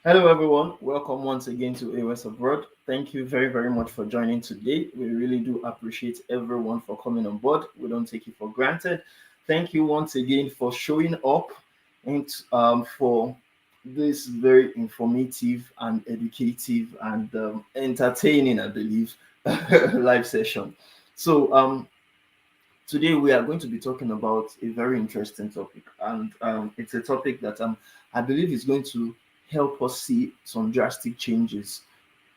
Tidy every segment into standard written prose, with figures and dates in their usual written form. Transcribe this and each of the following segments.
Hello, everyone. Welcome once again to A.O.S Abroad. Thank you very, very much for joining today. We really do appreciate everyone for coming on board. We don't take it for granted. Thank you once again for showing up and for this very informative and educative and entertaining, I believe, live session. So, today we are going to be talking about a very interesting topic, and it's a topic that I believe is going to help us see some drastic changes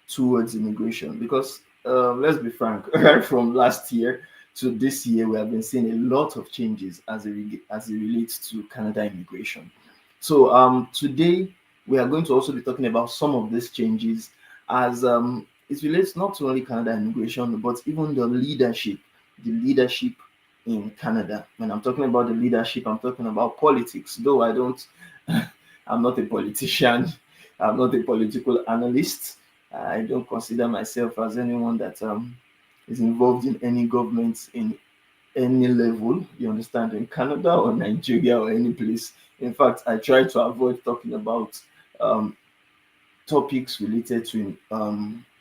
towards immigration. Because let's be frank, right from last year to this year, we have been seeing a lot of changes as it relates to Canada immigration. So today we are going to also be talking about some of these changes as it relates not to only Canada immigration, but even the leadership in Canada. When I'm talking about the leadership, I'm talking about politics. Though I don't, I'm not a politician. I'm not a political analyst. I don't consider myself as anyone that is involved in any government in any level. You understand, in Canada or Nigeria or any place. In fact, I try to avoid talking about um, topics related to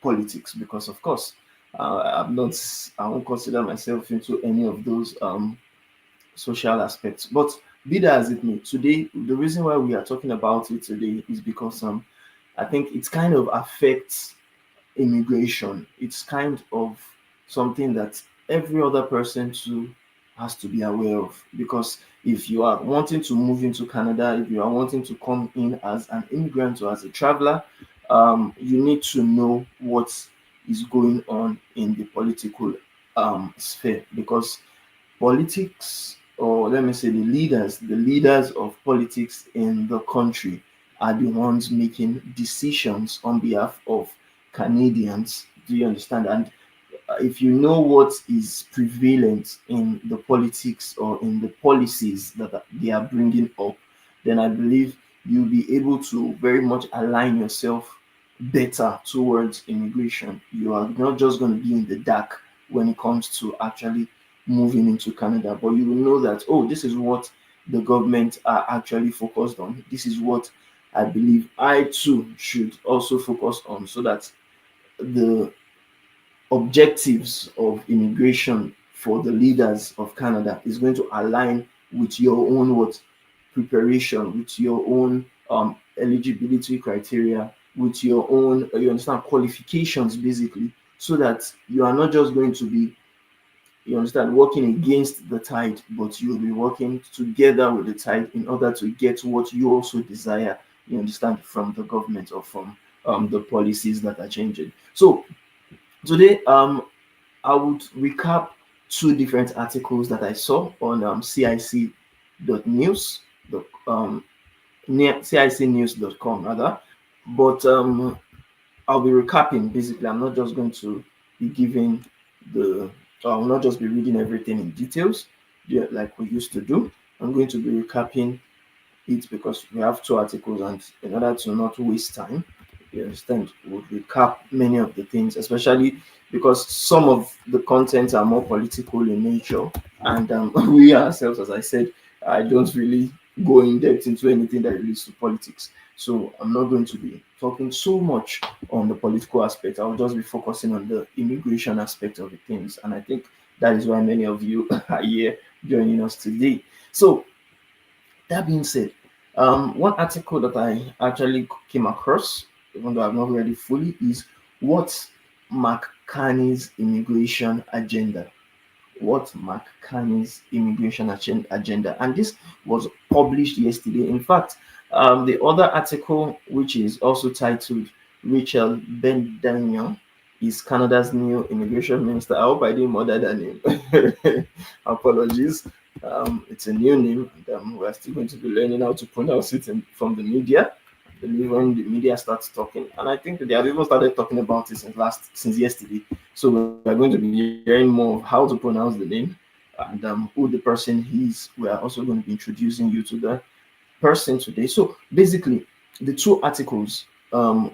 politics because, of course, I'm not. I won't consider myself into any of those social aspects. But be that as it may, today the reason why we are talking about it today is because I think it kind of affects immigration. It's kind of something that every other person too has to be aware of, because if you are wanting to move into Canada, if you are wanting to come in as an immigrant or as a traveler, you need to know what is going on in the political sphere, because politics, or let me say the leaders of politics in the country are the ones making decisions on behalf of Canadians. Do you understand? And if you know what is prevalent in the politics or in the policies that they are bringing up, then I believe you'll be able to very much align yourself better towards immigration. You are not just going to be in the dark when it comes to actually moving into Canada, but you will know that, oh, this is what the government are actually focused on. This is what I believe I too should also focus on, so that the objectives of immigration for the leaders of Canada is going to align with your own what preparation, with your own eligibility criteria, with your own you understand qualifications basically, so that you are not just going to be, you understand, working against the tide, but you'll be working together with the tide in order to get what you also desire, you understand, from the government or from the policies that are changing. So today, I would recap two different articles that I saw on CIC.news, the CICnews.com rather. But I'll be recapping basically. I'm not just going to be giving the, I will not just be reading everything in details, yeah, like we used to do. I'm going to be recapping it because we have two articles, and in order to not waste time, you understand, we'll recap many of the things, especially because some of the contents are more political in nature, and we ourselves, as I said, I don't really go in depth into anything that relates to politics. So I'm not going to be talking so much on the political aspect. I'll just be focusing on the immigration aspect of the things, and I think that is why many of you are here joining us today. So that being said, one article that I actually came across, even though I've not read it fully, is what's Mark Carney's immigration agenda. What Mark Carney's immigration agenda, and this was published yesterday. In fact, the other article, which is also titled "Rachel Bendayan is Canada's new immigration minister." I hope I didn't murder that name. Apologies. It's a new name, and we're still going to be learning how to pronounce it from the media. I believe when the media starts talking, and I think they have even started talking about it since yesterday. So we're going to be hearing more of how to pronounce the name and who the person is. We are also going to be introducing you to the person today. So basically, the two articles.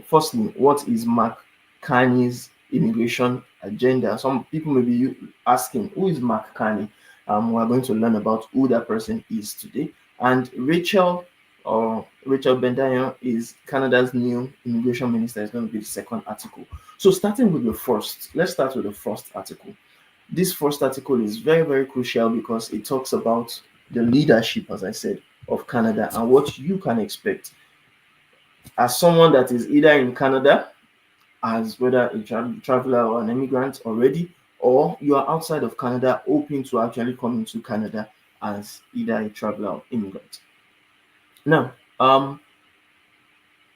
Firstly, what is Mark Carney's immigration agenda? Some people may be asking, who is Mark Carney? We are going to learn about who that person is today. And Rachel or Rachel Bendayan is Canada's new immigration minister, is going to be the second article. So starting with the first, let's start with the first article. This first article is very, very crucial because it talks about the leadership, as I said, of Canada and what you can expect as someone that is either in Canada, as whether a traveler or an immigrant already, or you are outside of Canada, hoping to actually come into Canada as either a traveler or immigrant. Now,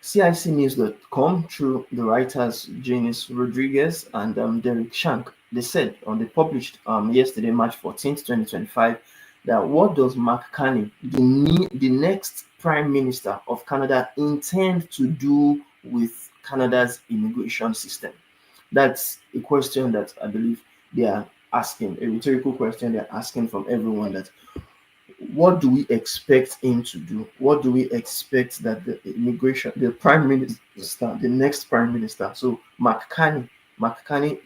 CICnews.com, through the writers Janice Rodriguez and Derek Shank, they published yesterday, March 14th, 2025, that what does Mark Carney, the next Prime Minister of Canada, intend to do with Canada's immigration system? That's a question that I believe they are asking, a rhetorical question they're asking from everyone, that what do we expect him to do? What do we expect that the Prime Minister, the next Prime Minister, so Mark Carney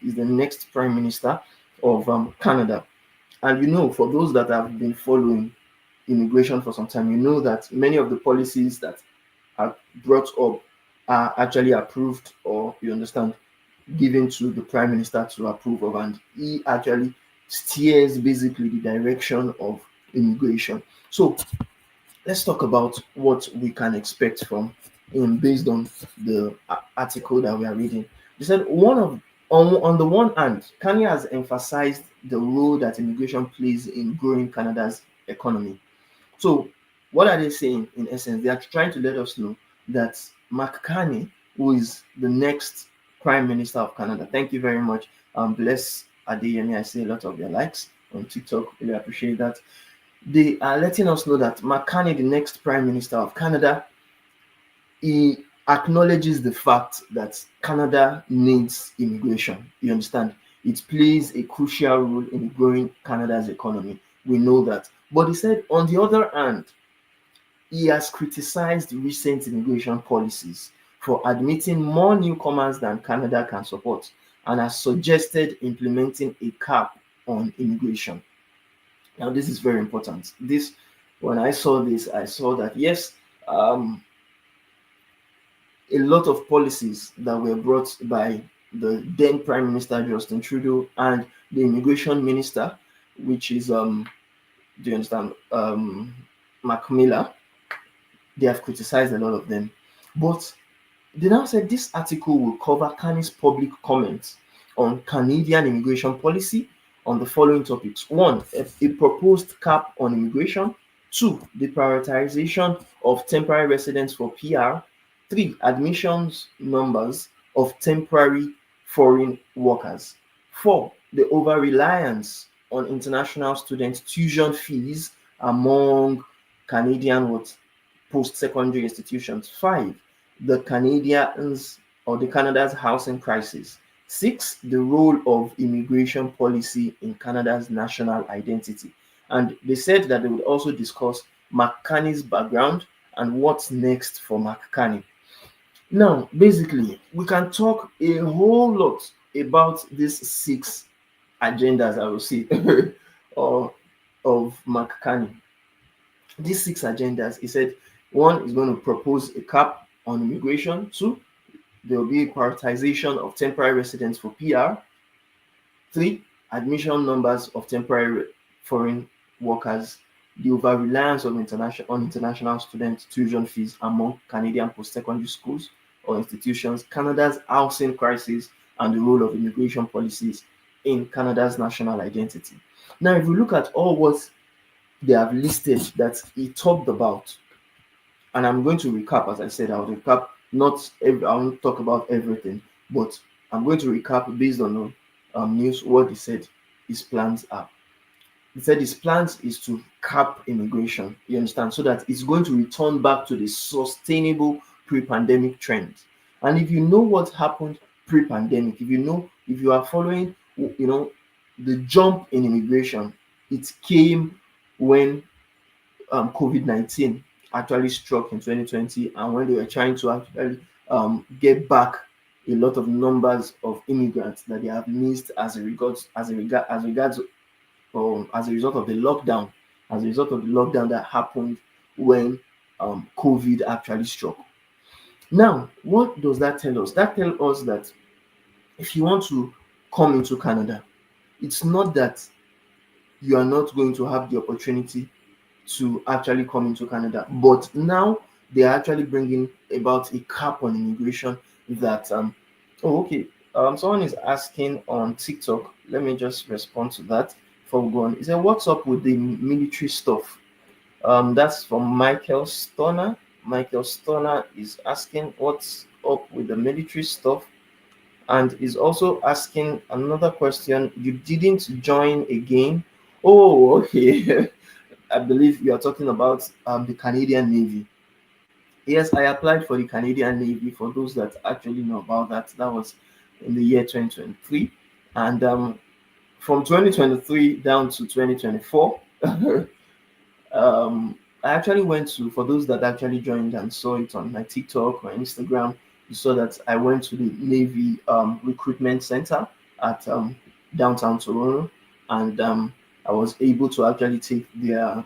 is the next Prime Minister of Canada. And for those that have been following immigration for some time, that many of the policies that are brought up are actually approved, or given to the Prime Minister to approve of, and he actually steers basically the direction of immigration. So let's talk about what we can expect from him based on the article that we are reading. They said on the one hand, Kanye has emphasized the role that immigration plays in growing Canada's economy. So what are they saying in essence? They are trying to let us know that Mark Carney, who is the next Prime Minister of Canada. Thank you very much. Bless Adeyemi. I see a lot of your likes on TikTok. Really appreciate that. They are letting us know that Mark Carney, the next Prime Minister of Canada, he acknowledges the fact that Canada needs immigration. You understand? It plays a crucial role in growing Canada's economy. We know that. But he said, on the other hand, he has criticized recent immigration policies for admitting more newcomers than Canada can support, and has suggested implementing a cap on immigration. Now, this is very important. When I saw this, I saw that yes, a lot of policies that were brought by the then Prime Minister Justin Trudeau and the Immigration Minister, which is do you understand, Marc Miller, they have criticized a lot of them. But they now said this article will cover Carney's public comments on Canadian immigration policy on the following topics. 1, a proposed cap on immigration. 2, the prioritization of temporary residents for PR. 3, admissions numbers of temporary foreign workers. 4, the over-reliance on international student tuition fees among Canadian post-secondary institutions. 5, the Canada's housing crisis. 6, the role of immigration policy in Canada's national identity. And they said that they would also discuss Mark Carney's background and what's next for Mark Carney. Now, basically, we can talk a whole lot about these 6 agendas, I will say, of Mark Carney. These 6 agendas, he said, 1 is going to propose a cap on immigration. 2, there will be a prioritization of temporary residents for PR. 3, admission numbers of temporary foreign workers. The over-reliance on international student tuition fees among Canadian post-secondary schools or institutions. Canada's housing crisis and the role of immigration policies in Canada's national identity. Now, if we look at all what they have listed that he talked about, and I'm going to recap, as I said, I'll recap, I won't talk about everything, but I'm going to recap based on news what he said his plans are. He said his plans is to cap immigration, you understand, so that it's going to return back to the sustainable pre-pandemic trend. And if you know what happened pre-pandemic, if you are following, the jump in immigration, it came when COVID-19 actually struck in 2020, and when they were trying to actually get back a lot of numbers of immigrants that they have missed as a result of the lockdown that happened when COVID actually struck. Now, what does that tell us? That tells us that if you want to come into Canada, it's not that you are not going to have the opportunity to actually come into Canada, but now they are actually bringing about a cap on immigration that oh okay, someone is asking on TikTok. Let me just respond to that before we go on. He said, what's up with the military stuff? That's from Michael Stoner. Michael Stoner is asking what's up with the military stuff, and is also asking another question. You didn't join again? Oh, okay. I believe you are talking about the Canadian Navy. Yes, I applied for the Canadian Navy. For those that actually know about that, that was in the year 2023, and from 2023 down to 2024. I actually went to, for those that actually joined and saw it on my TikTok or Instagram, you saw that I went to the Navy recruitment center at downtown Toronto, and I was able to actually take their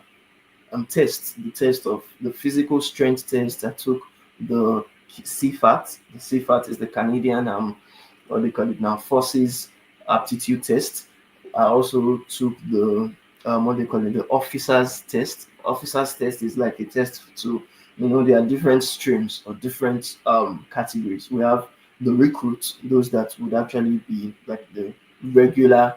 the test of the physical strength test. I took the CFAT. The CFAT is the Canadian what they call it now, forces aptitude test. I also took the what they call it, the officers test. Officers test is like a test to, there are different streams or different categories. We have the recruits, those that would actually be like the regular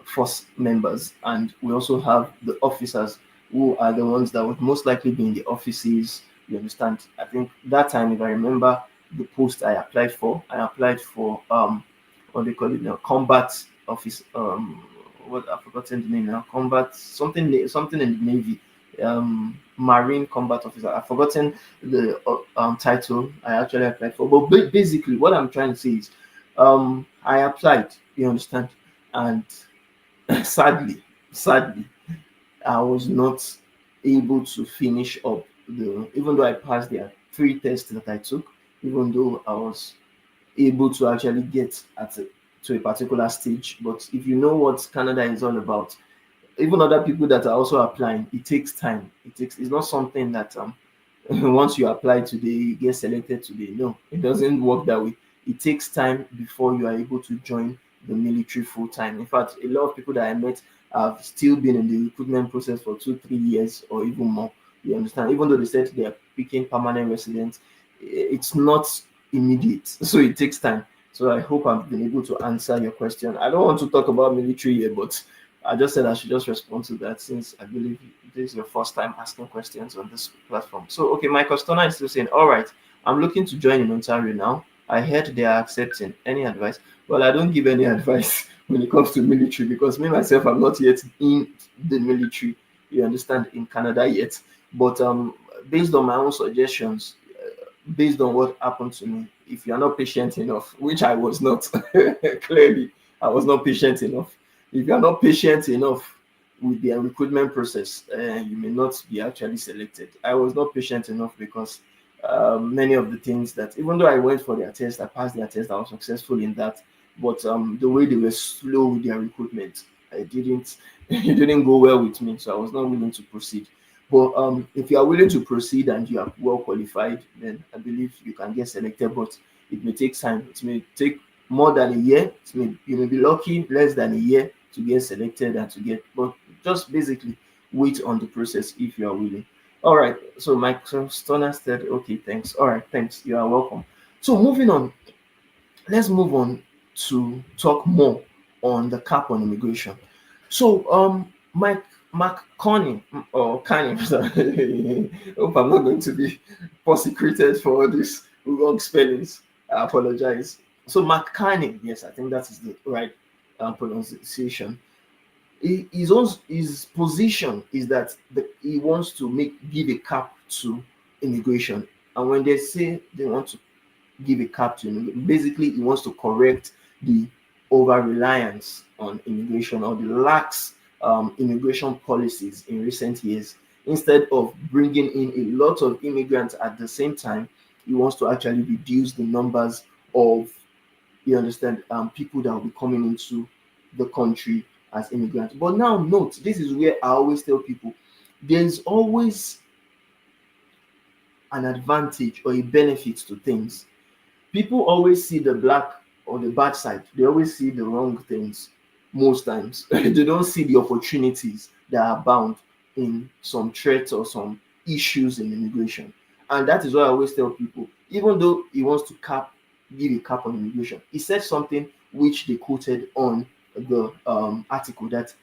force members, and we also have the officers who are the ones that would most likely be in the offices. You understand? I think that time, if I remember the post I applied for what they call it now, combat office. What I've forgotten the name now. Combat something in the Navy. Marine combat officer. I've forgotten the title I actually applied for. But basically, what I'm trying to say is, I applied. You understand? And sadly, I was not able to finish up even though I passed the three tests that I took, even though I was able to actually get to a particular stage. But if you know what Canada is all about, even other people that are also applying, it takes time. It's not something that once you apply today, you get selected today. No, it doesn't work that way. It takes time before you are able to join the military full time. In fact, a lot of people that I met have still been in the recruitment process for 2-3 years or even more. You understand? Even though they said they are picking permanent residents, it's not immediate, so it takes time. So I hope I've been able to answer your question. I don't want to talk about military here, but I just said I should just respond to that, since I believe this is your first time asking questions on this platform. So, okay, my customer is still saying, all right, I'm looking to join in Ontario now. I heard they are accepting. Any advice? Well, I don't give any advice when it comes to military, because me myself, I'm not yet in the military, you understand, in Canada yet. But based on my own suggestions, based on what happened to me, if you're not patient enough, which I was not, clearly, I was not patient enough. If you're not patient enough with the recruitment process, you may not be actually selected. I was not patient enough because many of the things that, even though I went for their test, I passed their test, I was successful in that. But the way they were slow with their recruitment, it didn't go well with me, so I was not willing to proceed. But if you are willing to proceed and you are well qualified, then I believe you can get selected. But it may take time. It may take more than a year. You may be lucky less than a year to get selected and to get. But just basically wait on the process if you are willing. All right. So Mike Stoner said, "Okay, thanks. All right, thanks. You are welcome." So moving on, let's move on to talk more on the cap on immigration. So, Mark Carney, or Carney, sorry. Hope I'm not going to be prosecuted for all these wrong spellings. I apologize. So, Mark Carney, yes, I think that is the right pronunciation. His position is that he wants to give a cap to immigration, and when they say they want to give a cap to immigration, basically he wants to correct the over reliance on immigration, or the lax immigration policies in recent years. Instead of bringing in a lot of immigrants at the same time, he wants to actually reduce the numbers of, you understand, people that will be coming into the country as immigrants. But now, note, this is where I always tell people, there is always an advantage or a benefit to things. People always see the black or the bad side. They always see the wrong things most times. They don't see the opportunities that are bound in some threats or some issues in immigration. And that is why I always tell people, even though he wants to give a cap on immigration, he said something which they quoted on the article, that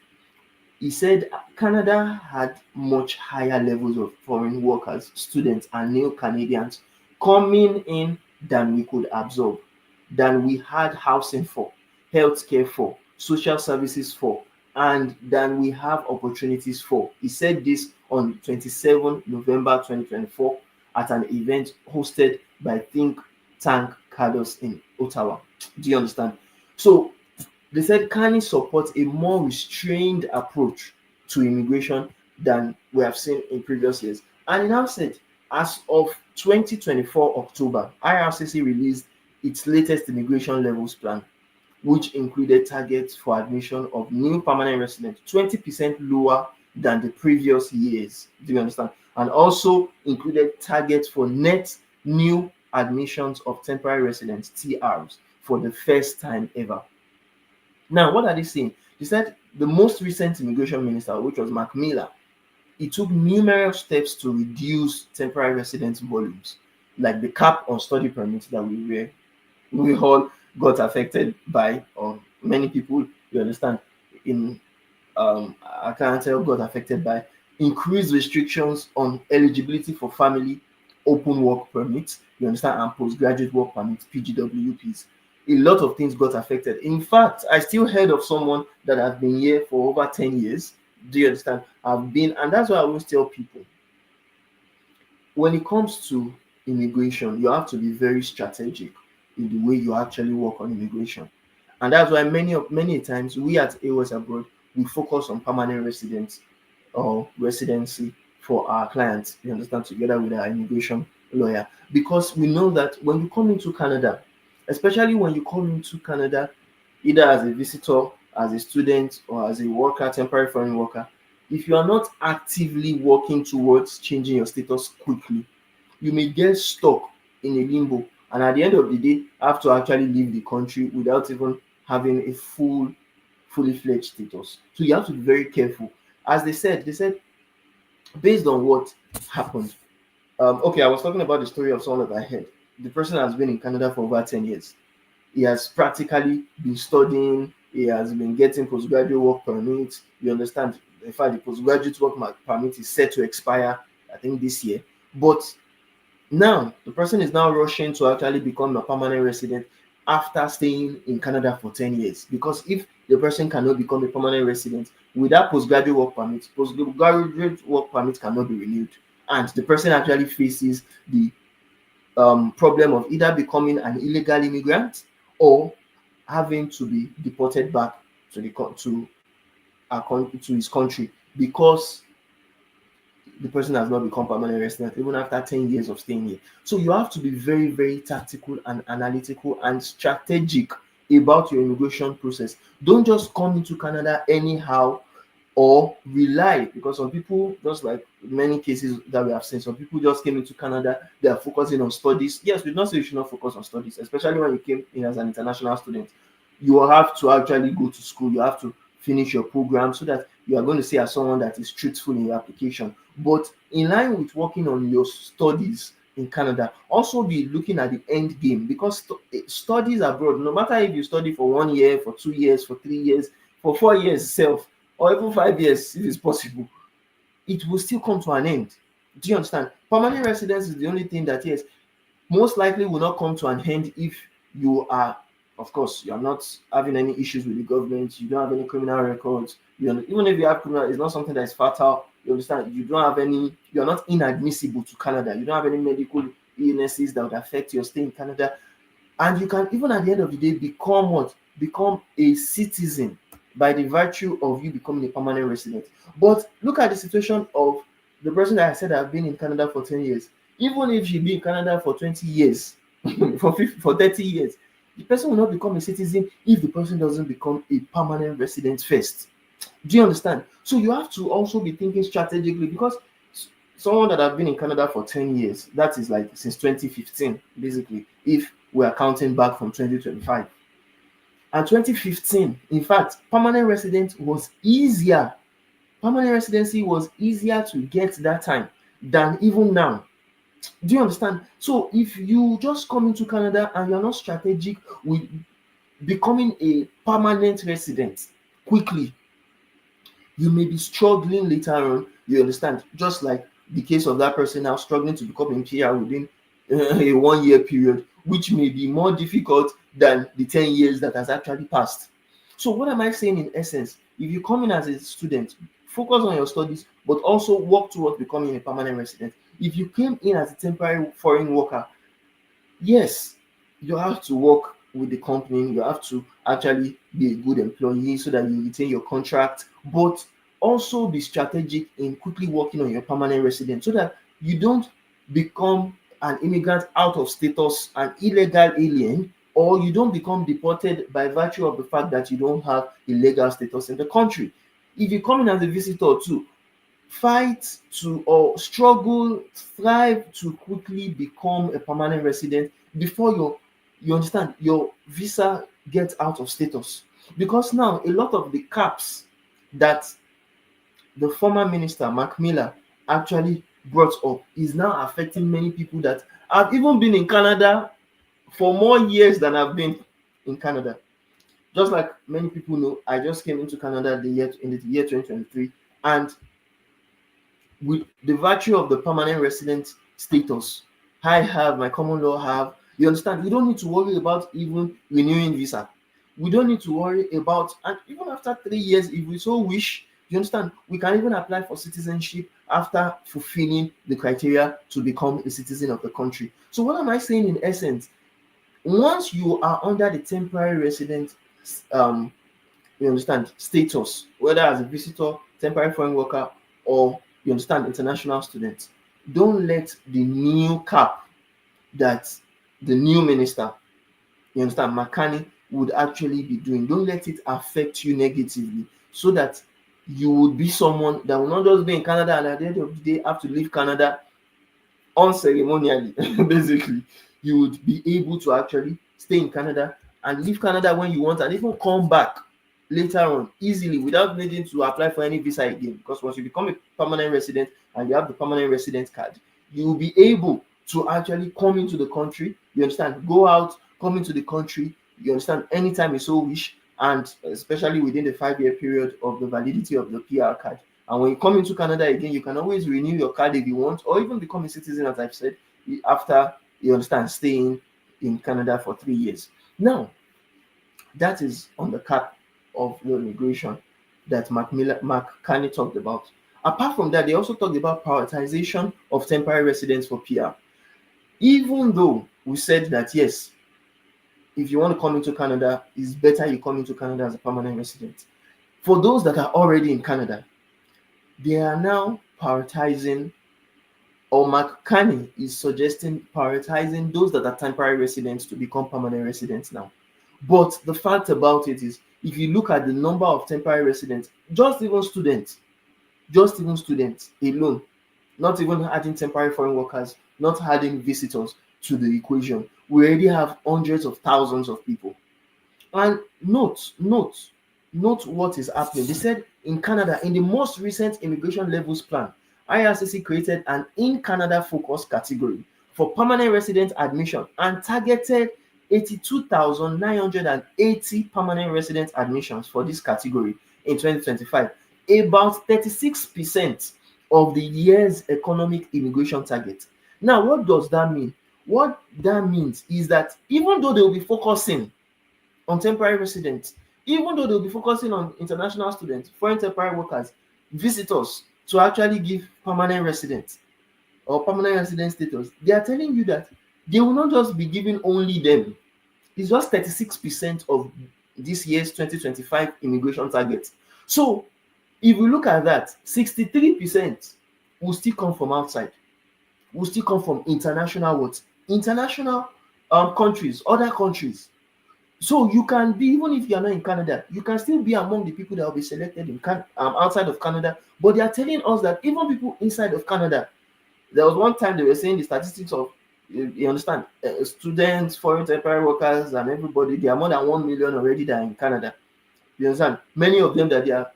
he said Canada had much higher levels of foreign workers, students, and new Canadians coming in than we could absorb, than we had housing for, healthcare for, social services for, and than we have opportunities for. He said this on 27 November 2024 at an event hosted by think tank Cardos in Ottawa. Do you understand? So they said Carney supports a more restrained approach to immigration than we have seen in previous years. And he now said, as of 2024 October, IRCC released its latest immigration levels plan, which included targets for admission of new permanent residents 20% lower than the previous years. Do you understand? And also included targets for net new admissions of temporary residents, TRs, for the first time ever. Now, what are they saying? They said the most recent immigration minister, which was Marc Miller, he took numerous steps to reduce temporary residence volumes, like the cap on study permits that we all got affected by, or many people, you understand, in our clientele got affected by, increased restrictions on eligibility for family open work permits, you understand, and postgraduate work permits, PGWPs. A lot of things got affected. In fact, I still heard of someone that has been here for over 10 years. Do you understand? And that's why I always tell people, when it comes to immigration, you have to be very strategic in the way you actually work on immigration. And that's why many times we at A.O.S abroad, we focus on permanent residence or residency for our clients, you understand, together with our immigration lawyer. Because we know that when you come into Canada, especially when you come into Canada, either as a visitor, as a student, or as a worker, temporary foreign worker, if you are not actively working towards changing your status quickly, you may get stuck in a limbo, and at the end of the day, have to actually leave the country without even having a fully fledged status. So you have to be very careful. As they said, based on what happened. Okay, I was talking about the story of someone that I heard. The person has been in Canada for over 10 years. He has practically been studying. He has been getting postgraduate work permits. You understand? In fact, the postgraduate work permit is set to expire, I think, this year. But now, the person is now rushing to actually become a permanent resident after staying in Canada for 10 years. Because if the person cannot become a permanent resident without postgraduate work permit cannot be renewed. And the person actually faces the problem of either becoming an illegal immigrant or having to be deported back to his country, because the person has not become permanent resident even after 10 years of staying here. So you have to be very, very tactical and analytical and strategic about your immigration process. Don't just come into Canada anyhow or rely, because some people, just like many cases that we have seen, some people just came into Canada, they are focusing on studies. Yes, we don't say you should not focus on studies, especially when you came in as an international student. You have to actually go to school, you have to finish your program so that you are going to see as someone that is truthful in your application. But in line with working on your studies in Canada, also be looking at the end game, because studies abroad, no matter if you study for 1 year, for 2 years, for 3 years, for 4 years itself, or even 5 years if it's possible, it will still come to an end. Do you understand? Permanent residence is the only thing that, yes, most likely will not come to an end if you are, of course, you are not having any issues with the government, you don't have any criminal records, even if you have criminal, it's not something that is fatal, you understand, you are not inadmissible to Canada, you don't have any medical illnesses that would affect your stay in Canada, and you can, even at the end of the day, become a citizen by the virtue of you becoming a permanent resident. But look at the situation of the person that I said I've been in Canada for 10 years. Even if she be in Canada for 20 years, for 30 years, the person will not become a citizen if the person doesn't become a permanent resident first. Do you understand? So you have to also be thinking strategically, because someone that have been in Canada for 10 years, that is like since 2015, basically, if we are counting back from 2025. And 2015, in fact, permanent resident was easier. Permanent residency was easier to get that time than even now. Do you understand? So if you just come into Canada and you're not strategic with becoming a permanent resident quickly, you may be struggling later on. You understand? Just like the case of that person now struggling to become a PR within a 1 year period, which may be more difficult than the 10 years that has actually passed. So, what am I saying in essence? If you come in as a student, focus on your studies, but also work towards becoming a permanent resident. If you came in as a temporary foreign worker, yes, you have to work with the company, you have to actually be a good employee so that you retain your contract, but also be strategic in quickly working on your permanent residence so that you don't become an immigrant out of status, an illegal alien, or you don't become deported by virtue of the fact that you don't have a legal status in the country. If you come in as a visitor too, fight to or struggle, strive to quickly become a permanent resident before you understand your visa gets out of status. Because now a lot of the caps that the former minister Marc Miller actually brought up is now affecting many people that have even been in Canada for more years than I've been in Canada. Just like many people know, I just came into Canada in the year 2023, and with the virtue of the permanent resident status I have, my common law have, you understand, we don't need to worry about even renewing visa. We don't need to worry about, and even after 3 years, if we so wish, you understand, we can even apply for citizenship after fulfilling the criteria to become a citizen of the country. So what am I saying in essence? Once you are under the temporary resident um you understand status, whether as a visitor, temporary foreign worker, or you understand international student, don't let the new cap that the new minister, you understand, Mark Carney, would actually be doing, don't let it affect you negatively, so that you would be someone that will not just be in Canada and at the end of the day have to leave Canada unceremonially. Basically, you would be able to actually stay in Canada and leave Canada when you want and even come back later on easily without needing to apply for any visa again. Because once you become a permanent resident and you have the permanent resident card, you will be able to actually come into the country, you understand, go out, come into the country, you understand, anytime you so wish, and especially within the 5 year period of the validity of the PR card. And when you come into Canada again, you can always renew your card if you want, or even become a citizen, as I've said, after, you understand, staying in Canada for 3 years. Now, that is on the cap of the immigration that Mark Carney talked about. Apart from that, they also talked about prioritization of temporary residents for PR. Even though we said that, yes, if you want to come into Canada, it's better you come into Canada as a permanent resident. For those that are already in Canada, they are now prioritizing, or Mark Carney is suggesting prioritizing those that are temporary residents to become permanent residents now. But the fact about it is, if you look at the number of temporary residents, just even students alone, not even adding temporary foreign workers, not adding visitors to the equation, we already have hundreds of thousands of people. And note what is happening. They said in Canada, in the most recent immigration levels plan, IRCC created an in Canada focus category for permanent resident admission and targeted 82,980 permanent resident admissions for this category in 2025, about 36% of the year's economic immigration target. Now, what does that mean? What that means is that even though they will be focusing on temporary residents, even though they'll be focusing on international students, foreign temporary workers, visitors, to actually give permanent residents or permanent resident status, they are telling you that they will not just be giving only them. It's just 36% of this year's 2025 immigration target. So if we look at that, 63% will still come from outside, will still come from international what? International countries, other countries. So you can be, even if you are not in Canada, you can still be among the people that will be selected in outside of Canada. But they are telling us that even people inside of Canada, There was one time they were saying the statistics of, you understand, students, foreign temporary workers, and everybody. There are more than 1 million already that are in Canada. You understand? Many of them that their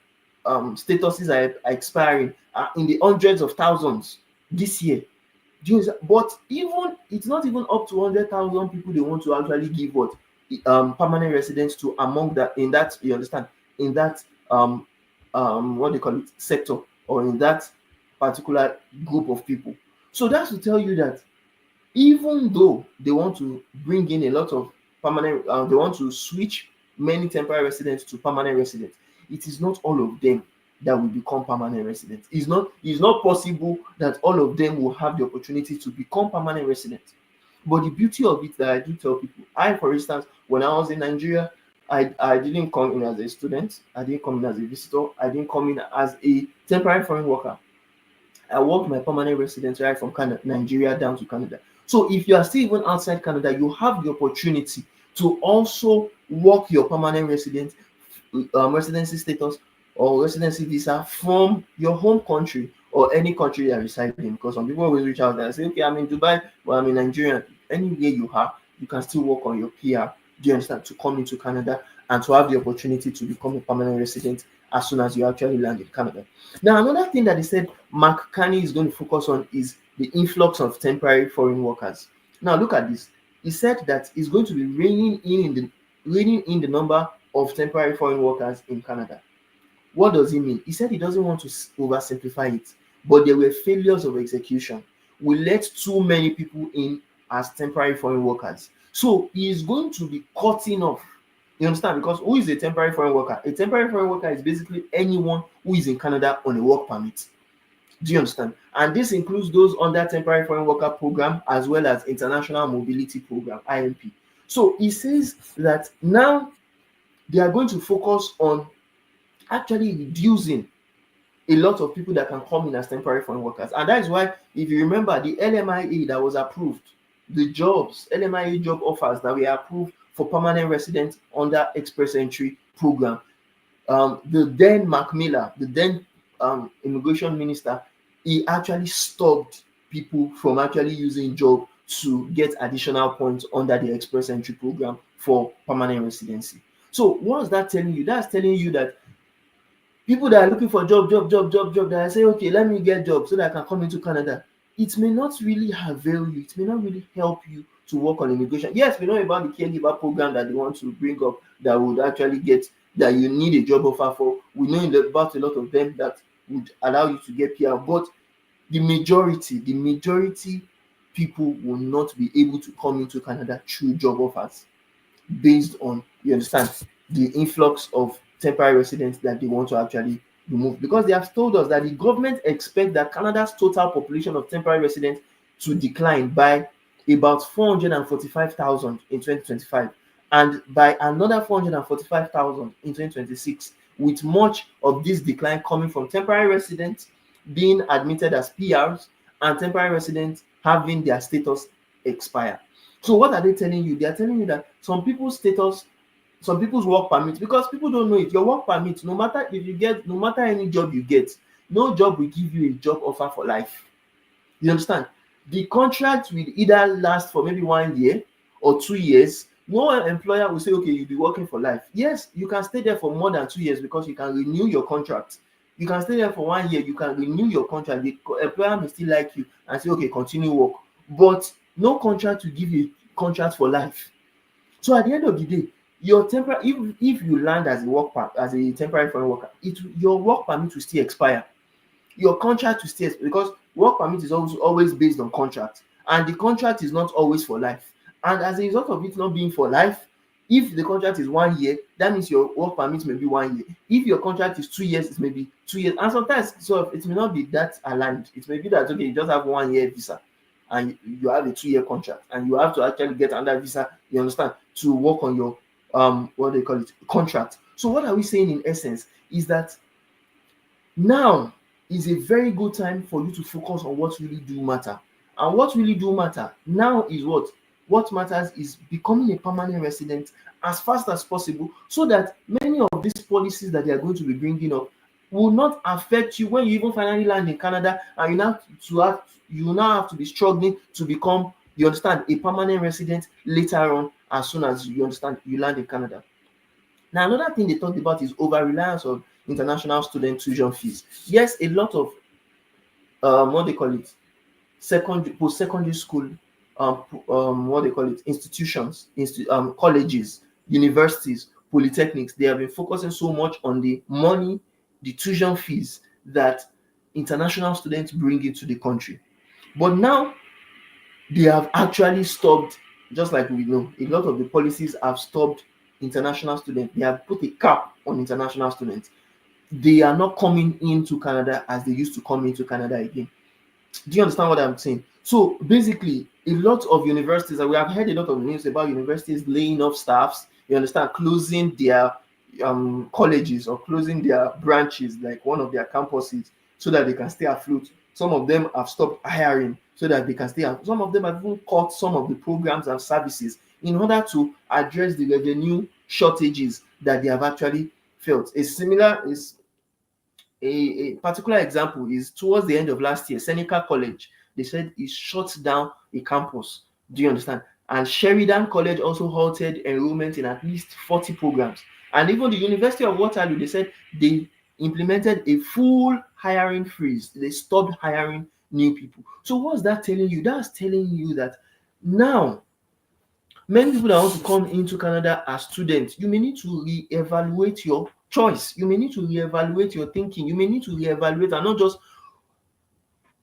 statuses are expiring are in the hundreds of thousands this year. But even it's not even up to 100,000 people they want to actually give what permanent residence to among that, in that, you understand, in that what they call it, sector, or in that particular group of people. So that's to tell you that even though they want to bring in a lot of permanent, they want to switch many temporary residents to permanent residents, it is not all of them that will become permanent residents. It's not possible that all of them will have the opportunity to become permanent residents. But the beauty of it that I do tell people, I, for instance, when I was in Nigeria, I didn't come in as a student, I didn't come in as a visitor, I didn't come in as a temporary foreign worker. I worked my permanent residence right from Nigeria down to Canada. So if you are still even outside Canada, you have the opportunity to also work your permanent residency status or residency visa from your home country or any country you are residing in. Because some people always reach out and say, okay, I'm in Dubai, but I'm in Nigeria. Anywhere you are, you can still work on your PR. Do you understand? To come into Canada and to have the opportunity to become a permanent resident as soon as you actually land in Canada. Now, another thing that he said Mark Carney is going to focus on is the influx of temporary foreign workers. Now, look at this. He said that he's going to be reining in the number of temporary foreign workers in Canada. What does he mean? He said he doesn't want to oversimplify it, but there were failures of execution. We let too many people in as temporary foreign workers. So he is going to be cutting off. You understand? Because who is a temporary foreign worker? A temporary foreign worker is basically anyone who is in Canada on a work permit. Do you understand? And this includes those under temporary foreign worker program as well as international mobility program, IMP. So he says that now they are going to focus on actually reducing a lot of people that can come in as temporary foreign workers. And that is why, if you remember, the LMIA that was approved, the LMIA job offers that were approved for permanent residents under Express Entry program, the then Marc Miller, the then immigration minister, he actually stopped people from actually using job to get additional points under the Express Entry program for permanent residency. So what's that telling you? That's telling you that people that are looking for job, that I say, okay, let me get job so that I can come into Canada, it may not really avail you. It may not really help you to work on immigration. Yes, we know about the caregiver program that they want to bring up that would actually get, that you need a job offer for. We know about a lot of them that would allow you to get PR, but the majority people will not be able to come into Canada through job offers based on, you understand, the influx of temporary residents that they want to actually remove, because they have told us that the government expects that Canada's total population of temporary residents to decline by about 445,000 in 2025 and by another 445,000 in 2026, with much of this decline coming from temporary residents being admitted as PRs and temporary residents having their status expire. So what are they telling you? They are telling you that some people's work permit, because people don't know it, your work permit, no matter any job you get, no job will give you a job offer for life. You understand? The contract will either last for maybe 1 year or 2 years. No employer will say, okay, you'll be working for life. Yes, you can stay there for more than 2 years because you can renew your contract. You can stay there for 1 year, you can renew your contract. The employer may still like you and say, okay, continue work. But no contract will give you a contract for life. So at the end of the day, your temporary, if you land as a temporary foreign worker, your work permit will still expire. Your contract will still, because work permit is always based on contract, and the contract is not always for life. And as a result of it not being for life, if the contract is 1 year, that means your work permit may be 1 year. If your contract is 2 years, it may be 2 years. And sometimes, so it may not be that aligned. It may be that, okay, you just have 1 year visa and you have a 2-year contract, and you have to actually get another visa, you understand, to work on your what they call it, contract. So what are we saying in essence is that now is a very good time for you to focus on what really do matter. And what really do matter now is what matters is becoming a permanent resident as fast as possible, so that many of these policies that they are going to be bringing up will not affect you when you even finally land in Canada, and you now have to be struggling to become, you understand, a permanent resident later on, as soon as you understand you land in Canada. Now, another thing they talked about is over reliance on international student tuition fees. Yes, a lot of what they call it, secondary post-secondary school, what they call it, institutions, colleges, universities, polytechnics, they have been focusing so much on the money, the tuition fees that international students bring into the country. But now they have actually stopped, just like we know, a lot of the policies have stopped international students. They have put a cap on international students. They are not coming into Canada as they used to come into Canada again. Do you understand what I'm saying? So basically, a lot of universities, and we have heard a lot of news about universities laying off staffs, you understand, closing their colleges or closing their branches, like one of their campuses, so that they can stay afloat. Some of them have stopped hiring so that they can stay afloat. Some of them have even cut some of the programs and services in order to address the revenue shortages that they have actually felt. A particular example is towards the end of last year, Seneca College, they said it shut down a campus. Do you understand? And Sheridan College also halted enrollment in at least 40 programs. And even the University of Waterloo, they said they implemented a full hiring freeze. They stopped hiring new people. So what's that telling you? That's telling you that now many people that want to come into Canada as students, you may need to reevaluate your choice. You may need to reevaluate your thinking. You may need to reevaluate and not just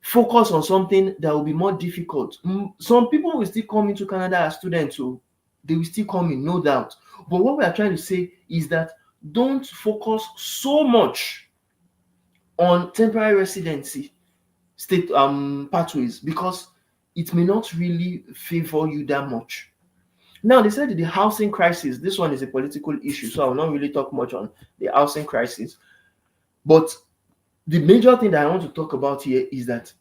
focus on something that will be more difficult. Some people will still come into Canada as students, so they will still come in, no doubt. But what we are trying to say is that don't focus so much on temporary residency state pathways, because it may not really favor you that much. Now, they said the housing crisis, this one is a political issue, so I will not really talk much on the housing crisis. But the major thing that I want to talk about here is that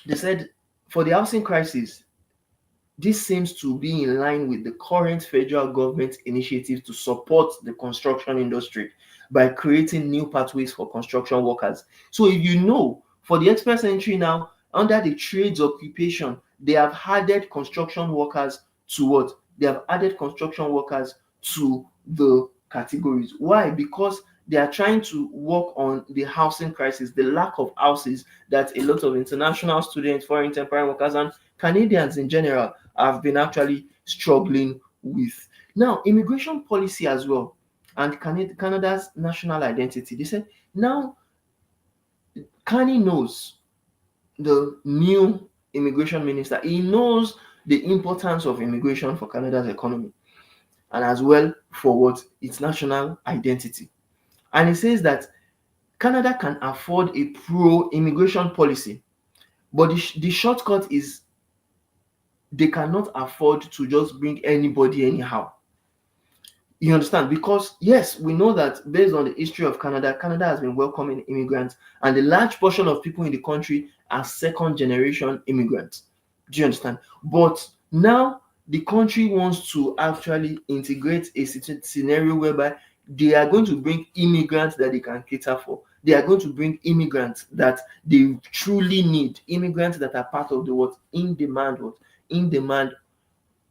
they said for the housing crisis, this seems to be in line with the current federal government initiative to support the construction industry by creating new pathways for construction workers. So if you know, for the express entry now, under the trades occupation, they have added construction workers to what? They have added construction workers to the categories. Why? Because they are trying to work on the housing crisis, the lack of houses that a lot of international students, foreign temporary workers, and Canadians in general have been actually struggling with. Now, immigration policy as well, and Canada's national identity. They said now Carney knows, the new immigration minister, he knows the importance of immigration for Canada's economy and as well for what its national identity. And he says that Canada can afford a pro-immigration policy, but the shortcut is they cannot afford to just bring anybody anyhow. You understand? Because yes, we know that based on the history of Canada, Canada has been welcoming immigrants, and a large portion of people in the country are second generation immigrants. Do you understand? But now the country wants to actually integrate a scenario whereby they are going to bring immigrants that they can cater for. They are going to bring immigrants that they truly need, immigrants that are part of the in demand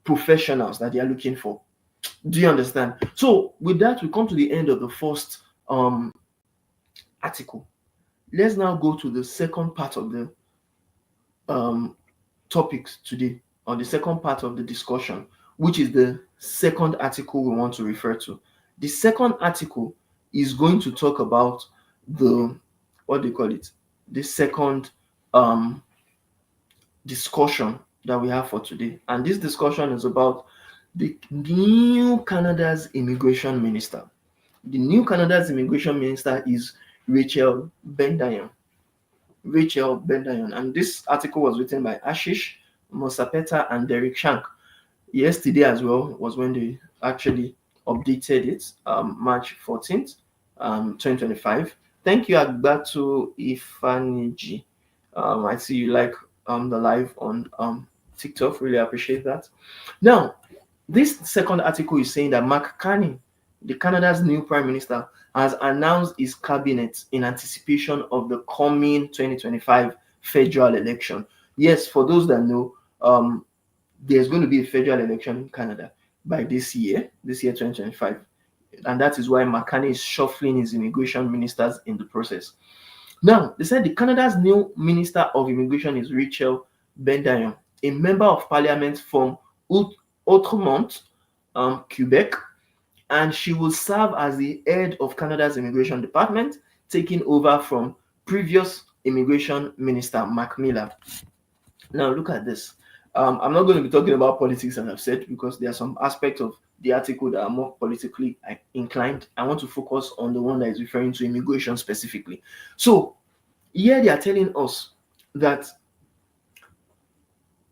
professionals that they are looking for. Do you understand? So with that, we come to the end of the first article. Let's now go to the second part of the topics today, or the second part of the discussion, which is the second article we want to refer to. The second article is going to talk about the, what do you call it? The second discussion that we have for today. And this discussion is about the new Canada's immigration minister. The new Canada's immigration minister is Rachel Bendayan. Rachel Bendayan. And this article was written by Ashish Mosapeta and Derek Shank. Yesterday as well was when they actually updated it, March 14th, 2025. Thank you, Agbatu Ifaniji. I see you like the live on TikTok. Really appreciate that. Now, this second article is saying that Mark Carney, the Canada's new Prime Minister, has announced his cabinet in anticipation of the coming 2025 federal election. Yes, for those that know, there's going to be a federal election in Canada by this year 2025. And that is why Mark Carney is shuffling his immigration ministers in the process. Now, they said the Canada's new Minister of Immigration is Rachel Bendayan, a member of parliament from Outremont, Quebec, and she will serve as the head of Canada's immigration department, taking over from previous immigration minister Marc Miller. Now, look at this. I'm not going to be talking about politics, as I've said, because there are some aspects of the article that are more politically inclined. I want to focus on the one that is referring to immigration specifically. So, here they are telling us that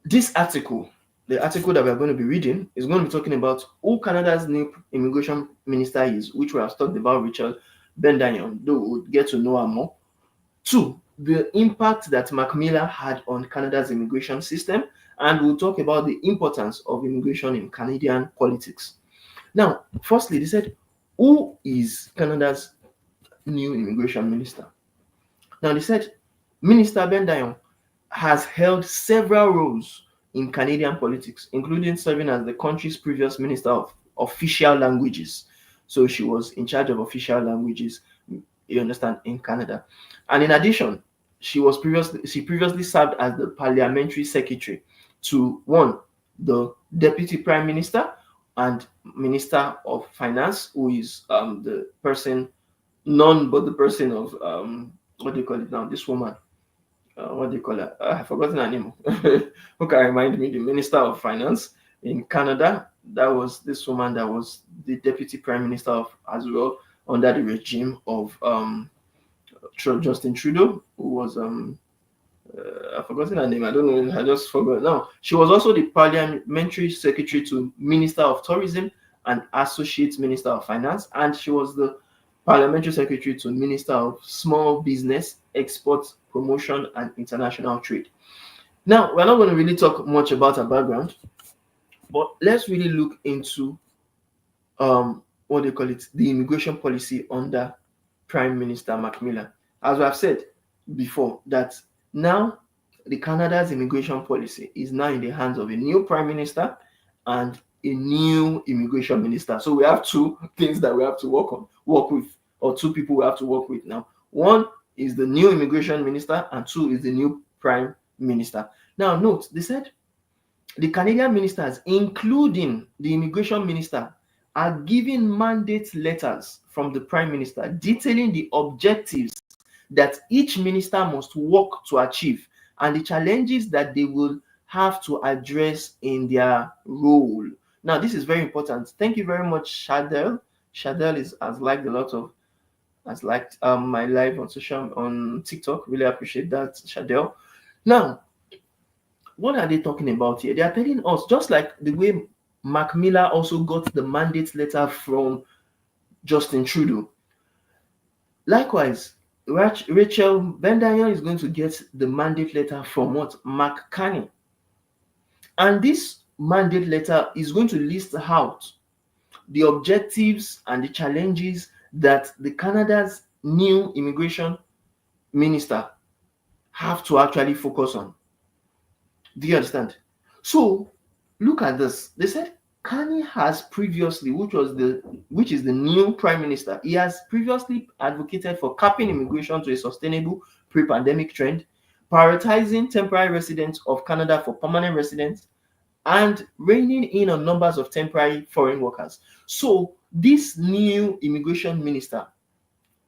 this article, the article that we're going to be reading, is going to be talking about who Canada's new immigration minister is, which we have talked about, Rachel Bendayan, though we'll get to know her more. 2, the impact that Marc Miller had on Canada's immigration system, and we'll talk about the importance of immigration in Canadian politics. Now, firstly, they said, who is Canada's new immigration minister? Now, they said, Minister Bendayan has held several roles in Canadian politics, including serving as the country's previous Minister of Official Languages. So she was in charge of official languages, you understand, in Canada. And in addition, she previously served as the parliamentary secretary to the Deputy Prime Minister and Minister of Finance, who is the person, none but the person of what do you call it now? This woman. What do you call her? I've forgotten her name. Who can remind me? The Minister of Finance in Canada. That was this woman that was the Deputy Prime Minister of as well under the regime of Justin Trudeau, who was I've forgotten her name. I don't know. I just forgot. Now, she was also the parliamentary secretary to Minister of Tourism and Associate Minister of Finance, and she was the parliamentary secretary to Minister of Small Business, Export, Promotion, and International Trade. Now, we're not going to really talk much about her background, but let's really look into what they call it, the immigration policy under Prime Minister Marc Miller. As I've said before, that now the Canada's immigration policy is now in the hands of a new Prime Minister and a new immigration minister. So we have two things that we have to work with, or two people we have to work with now. One is the new immigration minister, and 2 is the new Prime Minister. Now, note, they said the Canadian ministers, including the immigration minister, are given mandate letters from the Prime Minister detailing the objectives that each minister must work to achieve and the challenges that they will have to address in their role. Now, this is very important. Thank you very much, Shadel. Shadel has liked my live on TikTok. Really appreciate that, Shadel. Now, what are they talking about here? They are telling us, just like the way Marc Miller also got the mandate letter from Justin Trudeau. Likewise, Rachel Bendayan is going to get the mandate letter from Mark Carney. And this mandate letter is going to list out the objectives and the challenges that the Canada's new immigration minister have to actually focus on. Do you understand? So look at this. They said Carney has previously, which is the new Prime Minister, he has previously advocated for capping immigration to a sustainable pre-pandemic trend, prioritizing temporary residents of Canada for permanent residents, and reining in on numbers of temporary foreign workers. So this new immigration minister,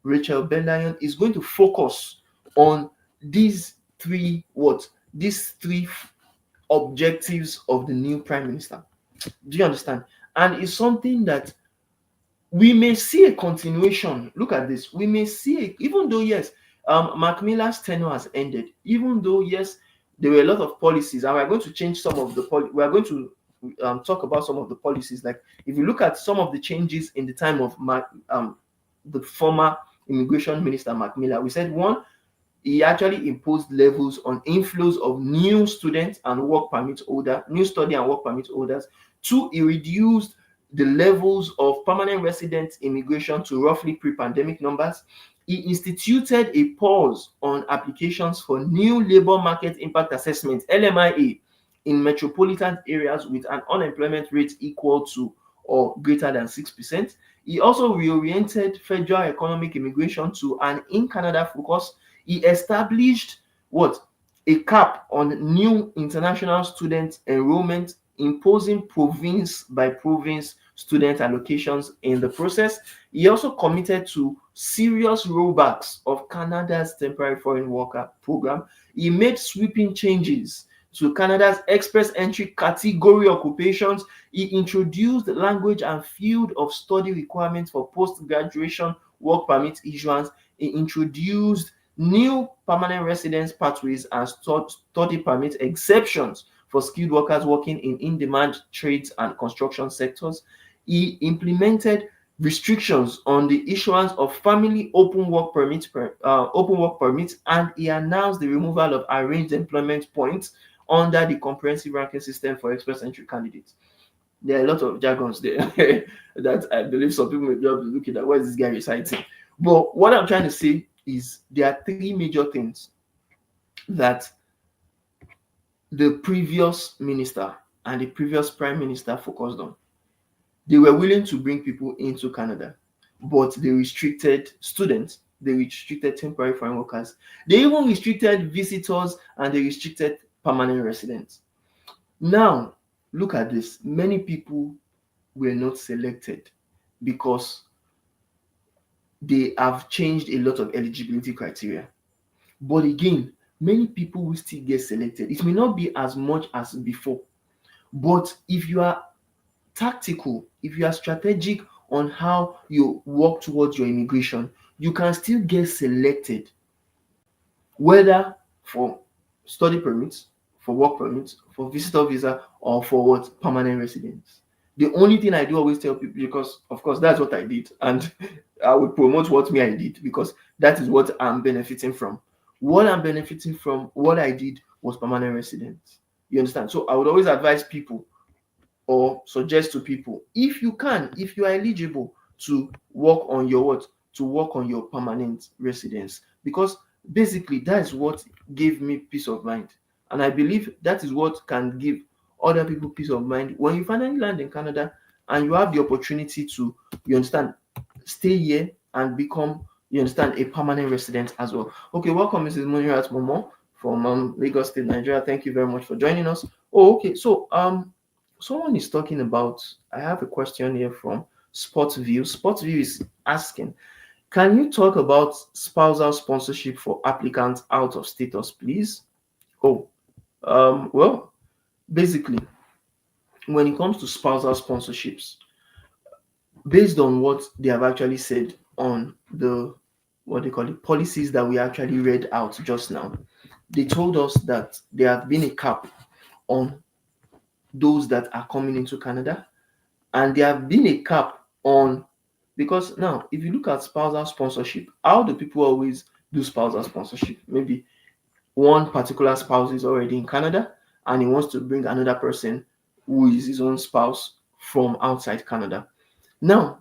Rachel Bendayan, is going to focus on these three objectives of the new Prime Minister. Do you understand? And it's something that we may see a continuation. Look at this. We may see, even though, yes, Marc Miller's tenure has ended, even though, yes, there were a lot of policies, and we're going to change some of the we are going to talk about some of the policies. Like, if you look at some of the changes in the time of the former immigration minister, Marc Miller, we said, one, he actually imposed levels on inflows of new students and work permit holders, new study and work permit holders. 2, he reduced the levels of permanent resident immigration to roughly pre-pandemic numbers. He instituted a pause on applications for new labor market impact assessment (LMIA) in metropolitan areas with an unemployment rate equal to or greater than 6%. He also reoriented federal economic immigration to an in-Canada focus. He established what? A cap on new international student enrollment, imposing province by province student allocations in the process. He also committed to serious rollbacks of Canada's temporary foreign worker program. He made sweeping changes to Canada's express entry category occupations. He introduced language and field of study requirements for post-graduation work permit issuance. He introduced new permanent residence pathways and study permit exceptions for skilled workers working in in-demand trades and construction sectors. He implemented restrictions on the issuance of family open work permits, and he announced the removal of arranged employment points under the comprehensive ranking system for express entry candidates. There are a lot of jargons there that I believe some people may be looking at. What is this guy reciting? But what I'm trying to say is there are three major things that the previous minister and the previous prime minister focused on. They were willing to bring people into Canada, but they restricted students, they restricted temporary foreign workers, they even restricted visitors, and they restricted permanent residents. Now, look at this. Many people were not selected because they have changed a lot of eligibility criteria. But again, many people will still get selected. It may not be as much as before, but if you are tactical, if you are strategic on how you work towards your immigration, you can still get selected, whether for study permits, for work permits, for visitor visa, or for what? Permanent residence. The only thing I do always tell people, because of course that's what I did, and I would promote what I did because that is what I'm benefiting from. What I'm benefiting from, what I did was permanent residence. You understand? So I would always advise people or suggest to people, if you can, if you are eligible, to work on your what? To work on your permanent residence, because basically that is what gave me peace of mind, and I believe that is what can give other people peace of mind when you finally land in Canada and you have the opportunity to, you understand, stay here and become, you understand, a permanent resident as well. Okay, welcome Mrs. Munirat Momo from Lagos State, Nigeria. Thank you very much for joining us. Oh, okay, so someone is talking about, I have a question here from Sportsview. Sportsview is asking, can you talk about spousal sponsorship for applicants out of status, please? Oh, well, basically, when it comes to spousal sponsorships, based on what they have actually said on the, what they call it, policies that we actually read out just now, they told us that there have been a cap on those that are coming into Canada, and there have been a cap on, because now if you look at spousal sponsorship, how do people always do spousal sponsorship? Maybe one particular spouse is already in Canada and he wants to bring another person who is his own spouse from outside Canada. Now,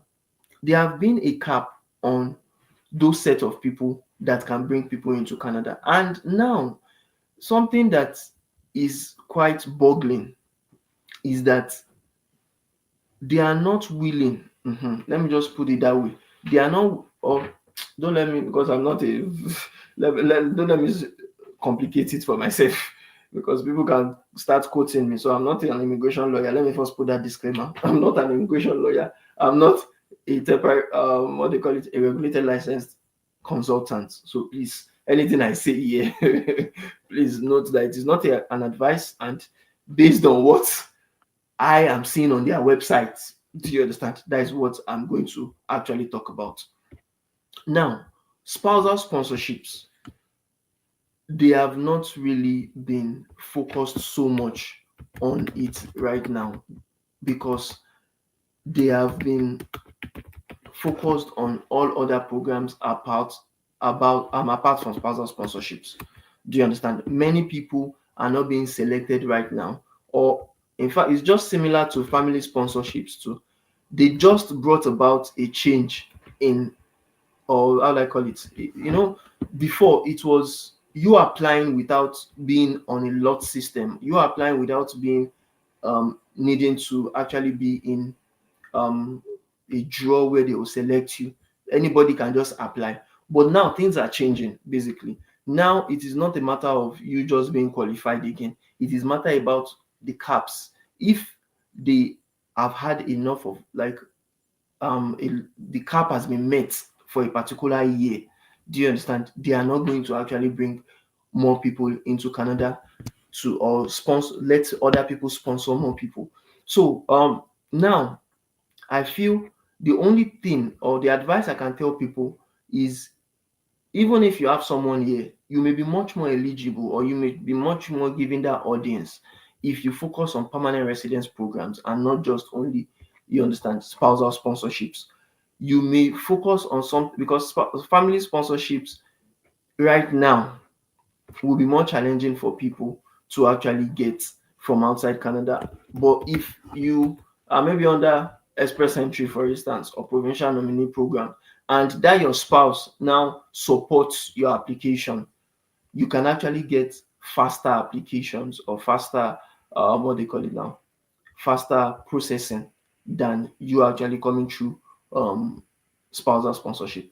there have been a cap on those set of people that can bring people into Canada. And now, something that is quite boggling is that they are not willing. Let me just put it that way. They are not, or don't let me, because I'm not a, don't let me complicate it for myself because people can start quoting me. So I'm not an immigration lawyer. Let me first put that disclaimer. I'm not an immigration lawyer. I'm not a temporary, what they call it, a regulated licensed consultant. So please, anything I say here, please note that it is not an advice, and based on what I am seeing on their website. Do you understand? That is what I'm going to actually talk about. Now, spousal sponsorships, they have not really been focused so much on it right now because they have been focused on all other programs apart from spousal sponsorships. Do you understand? Many people are not being selected right now, or in fact, it's just similar to family sponsorships too. they just brought about a change in, or how do I call it? Before it was you applying without being on a lot system. You applying without being needing to actually be in um, a draw where they will select you. Anybody can just apply. But now things are changing basically. Now it is not a matter of you just being qualified again. It is matter about the caps. If they have had enough of like the cap has been met for a particular year, do you understand? They are not going to actually bring more people into Canada to or sponsor let other people sponsor more people. So now I feel the only thing or the advice I can tell people is, even if you have someone here, you may be much more eligible or you may be much more giving that audience if you focus on permanent residence programs and not just only, you understand, spousal sponsorships. You may focus on some because family sponsorships right now will be more challenging for people to actually get from outside Canada. But if you are maybe under express entry, for instance, or provincial nominee program, and that your spouse now supports your application, you can actually get faster applications or faster, what they call it now, faster processing than you actually coming through spousal sponsorship.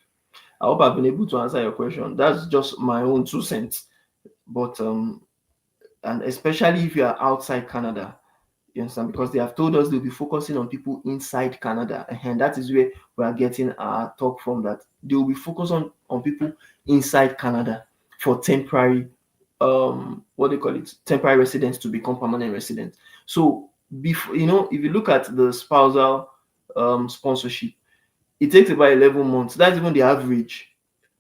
I hope I've been able to answer your question. That's just my own 2 cents. But and especially if you are outside Canada, you understand, because they have told us they'll be focusing on people inside Canada, and that is where we are getting our talk from. That they will be focused on people inside Canada for temporary, what they call it, temporary residents to become permanent residents. So before, if you look at the spousal sponsorship, it takes about 11 months. That's even the average.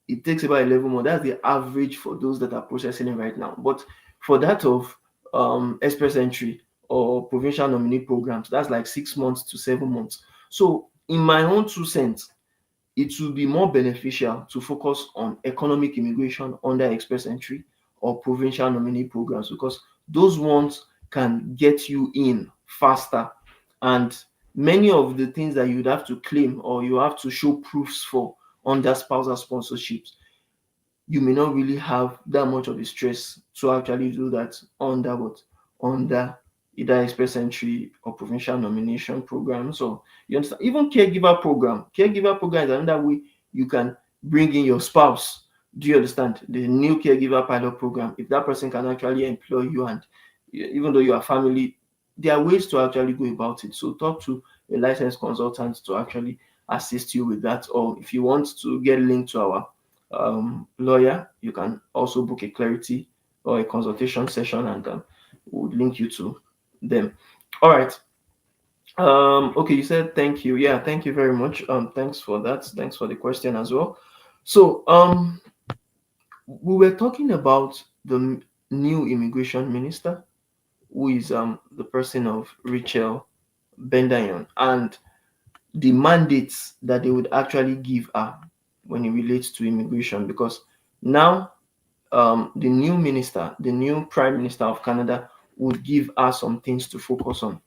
It takes about 11 months. That's the average for those that are processing it right now. But for that of express entry or provincial nominee programs, that's like 6 months to 7 months. So in my own 2 cents, it will be more beneficial to focus on economic immigration under express entry or provincial nominee programs, because those ones can get you in faster, and many of the things that you'd have to claim or you have to show proofs for under spousal sponsorships, you may not really have that much of a stress to actually do that under what, under either express entry or provincial nomination program. So you understand, even caregiver program is another way you can bring in your spouse. Do you understand? The new caregiver pilot program, if that person can actually employ you, and even though you are family, there are ways to actually go about it. So talk to a licensed consultant to actually assist you with that. Or if you want to get linked to our lawyer, you can also book a clarity or a consultation session, and we'll link you to them. All right. Okay, you said thank you. Yeah, thank you very much. Thanks for that. Thanks for the question as well. So we were talking about the new immigration minister, who is the person of Rachel Bendayan, and the mandates that they would actually give her when it relates to immigration. Because now the new minister, the new Prime Minister of Canada, would give us some things to focus on.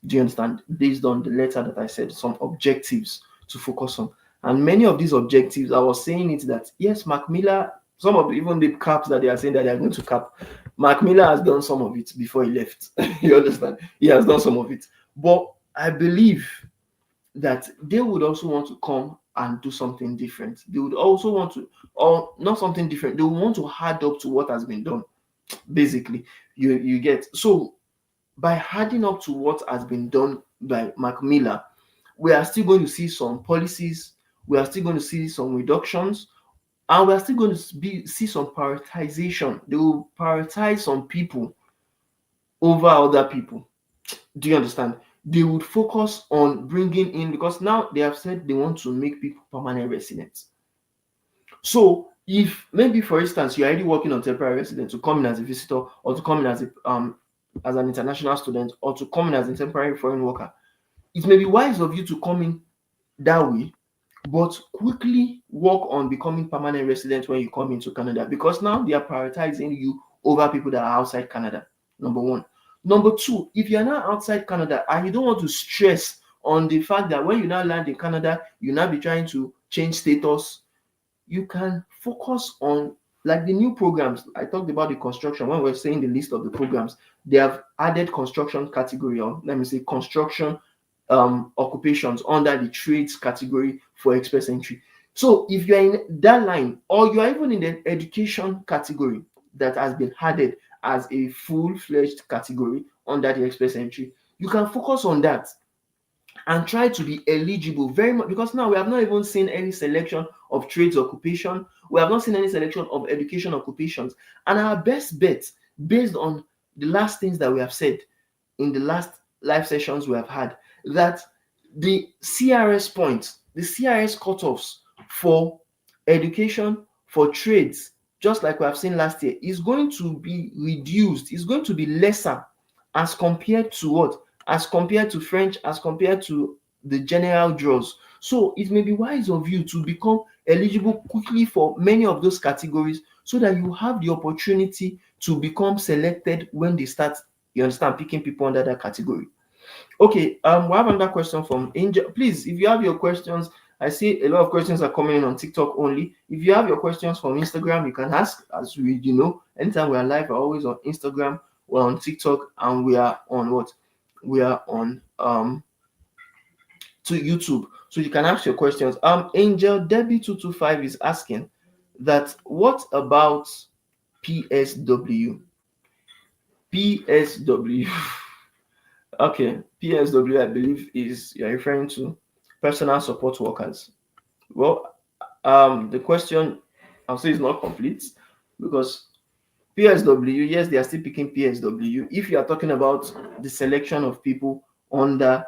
Do you understand? Based on the letter that I said, some objectives to focus on. And many of these objectives, I was saying it that yes, Marc Miller, some of even the caps that they are saying that they are going to cap, Marc Miller has done some of it before he left. You understand? He has done some of it. But I believe that they would also want to come and do something different. They would also want to, or not something different, they would want to add up to what has been done. Basically, you get. So by adding up to what has been done by Marc Miller, we are still going to see some policies, we are still going to see some reductions, and we are still going to see some prioritization. They will prioritize some people over other people. Do you understand? They would focus on bringing in, because now they have said they want to make people permanent residents. So if maybe, for instance, you're already working on temporary residence, to come in as a visitor, or to come in as an international student, or to come in as a temporary foreign worker, it may be wise of you to come in that way, but quickly work on becoming permanent resident when you come into Canada, because now they are prioritizing you over people that are outside Canada. Number one. Number two, if you're not outside Canada and you don't want to stress on the fact that when you now land in Canada, you now be trying to change status. You can focus on like the new programs. I talked about the construction when we we're saying the list of the programs. They have added construction category, or let me say construction occupations under the trades category for express entry. So if you're in that line, or you are even in the education category that has been added as a full-fledged category under the express entry, you can focus on that and try to be eligible very much, because now we have not even seen any selection of trades occupation. We have not seen any selection of education occupations. And our best bet, based on the last things that we have said in the last live sessions we have had, that the CRS points, the CRS cutoffs for education, for trades, just like we have seen last year, is going to be reduced. It's going to be lesser as compared to what? As compared to French, as compared to the general draws. So it may be wise of you to become eligible quickly for many of those categories, so that you have the opportunity to become selected when they start, you understand, picking people under that category. Okay, we have another question from Angel. Please, if you have your questions, I see a lot of questions are coming in on TikTok only. If you have your questions from Instagram, you can ask. As we, anytime we are live, we're always on Instagram, we're on TikTok, and we are on what? We are on to YouTube. So you can ask your questions. Angel Debbie 225 is asking that, what about PSW? PSW. Okay, PSW, I believe you're referring to personal support workers. Well, the question I'll say is not complete, because PSW, yes, they are still picking PSW. If you are talking about the selection of people under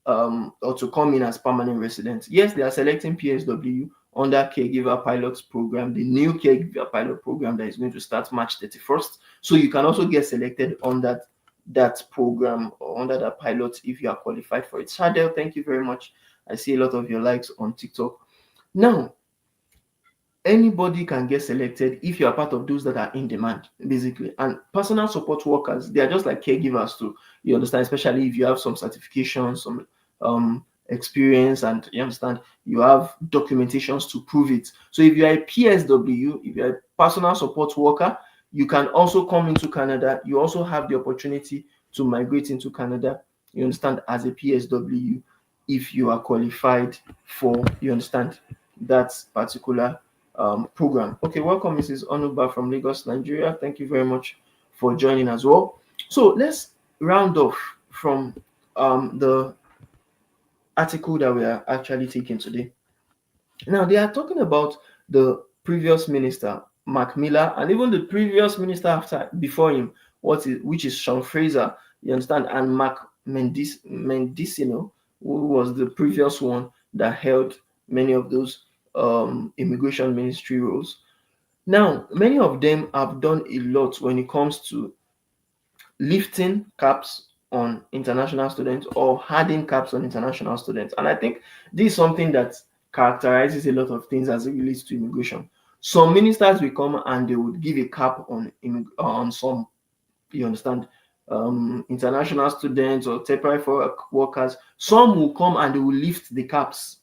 or to come in as permanent residents, yes, they are selecting PSW under caregiver pilots program, the new caregiver pilot program that is going to start March 31st. So you can also get selected on that program or under that pilot if you are qualified for it. Shadel, thank you very much. I see a lot of your likes on TikTok. Now, anybody can get selected if you are part of those that are in demand, basically. And personal support workers, they are just like caregivers too. You understand, especially if you have some certifications, some experience, and you understand, you have documentations to prove it. So if you are a PSW, if you're a personal support worker, you can also come into Canada. You also have the opportunity to migrate into Canada, you understand, as a PSW, if you are qualified for, you understand, that particular program. Okay, welcome, Mrs. Onuba from Lagos, Nigeria. Thank you very much for joining as well. So let's round off from the article that we are actually taking today. Now, they are talking about the previous minister, Marc Miller, and even the previous minister before him, which is Sean Fraser, you understand, and Mark Mendicino, who was the previous one that held many of those immigration ministry roles. Now, many of them have done a lot when it comes to lifting caps on international students or adding caps on international students. And I think this is something that characterizes a lot of things as it relates to immigration. Some ministers will come and they would give a cap on some, you understand, international students or temporary workers. Some will come and they will lift the caps.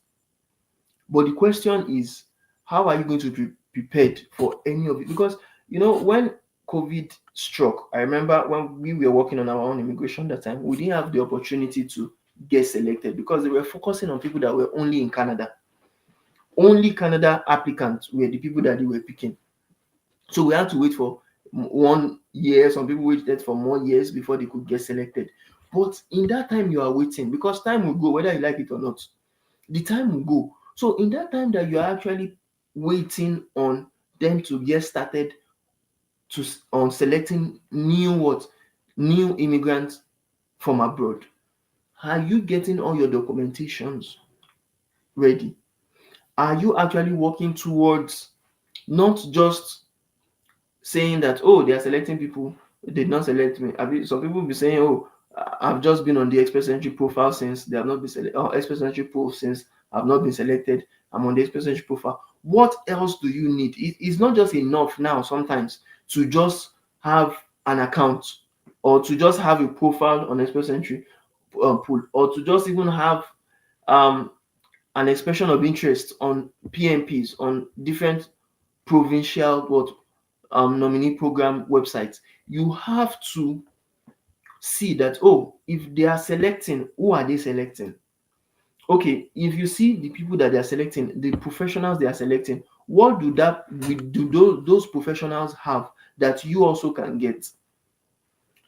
But the question is, how are you going to be prepared for any of it? Because, when COVID struck, I remember when we were working on our own immigration that time, we didn't have the opportunity to get selected because they were focusing on people that were only in Canada. Only Canada applicants were the people that they were picking. So we had to wait for 1 year. Some people waited for more years before they could get selected. But in that time you are waiting, because time will go, whether you like it or not. The time will go. So in that time that you are actually waiting on them to get started on selecting new immigrants from abroad, are you getting all your documentations ready? Are you actually working towards not just saying that, oh, they are selecting people, they did not select me? Some people will be saying, oh, I've just been on the Express Entry profile since they have not been selected, Express Entry pool since I've not been selected. I'm on the Express Entry profile. What else do you need? It's not just enough now sometimes to just have an account or to just have a profile on Express Entry. pool, or to just even have um, an expression of interest on PMPs, on different provincial nominee program websites, you have to see that, oh, if they are selecting, who are they selecting? Okay, if you see the people that they are selecting, the professionals they are selecting, what do those professionals have that you also can get?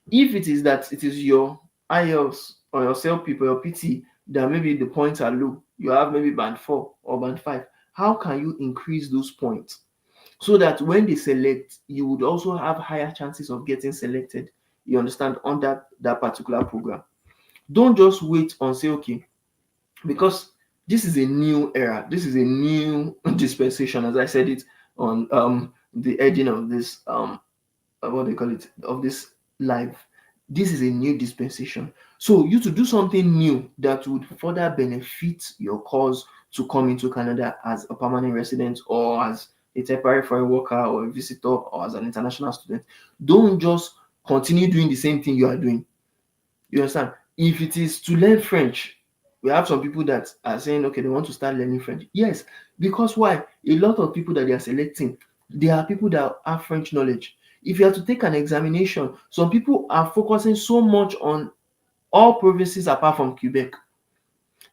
If it is that it is your IELTS or your self people, your PT, that maybe the points are low, you have maybe band 4 or band 5, how can you increase those points so that when they select, you would also have higher chances of getting selected, you understand, on that particular program? Don't just wait and say, okay, because this is a new era, this is a new dispensation, as I said it on the heading of this what they call it, of this live. This is a new dispensation, so you to do something new that would further benefit your cause to come into Canada as a permanent resident, or as a temporary foreign worker, or a visitor, or as an international student. Don't just continue doing the same thing you are doing. You understand? If it is to learn French, we have some people that are saying, okay, they want to start learning French. Yes, because why? A lot of people that they are selecting, they are people that have French knowledge. If you have to take an examination, some people are focusing so much on all provinces apart from Quebec.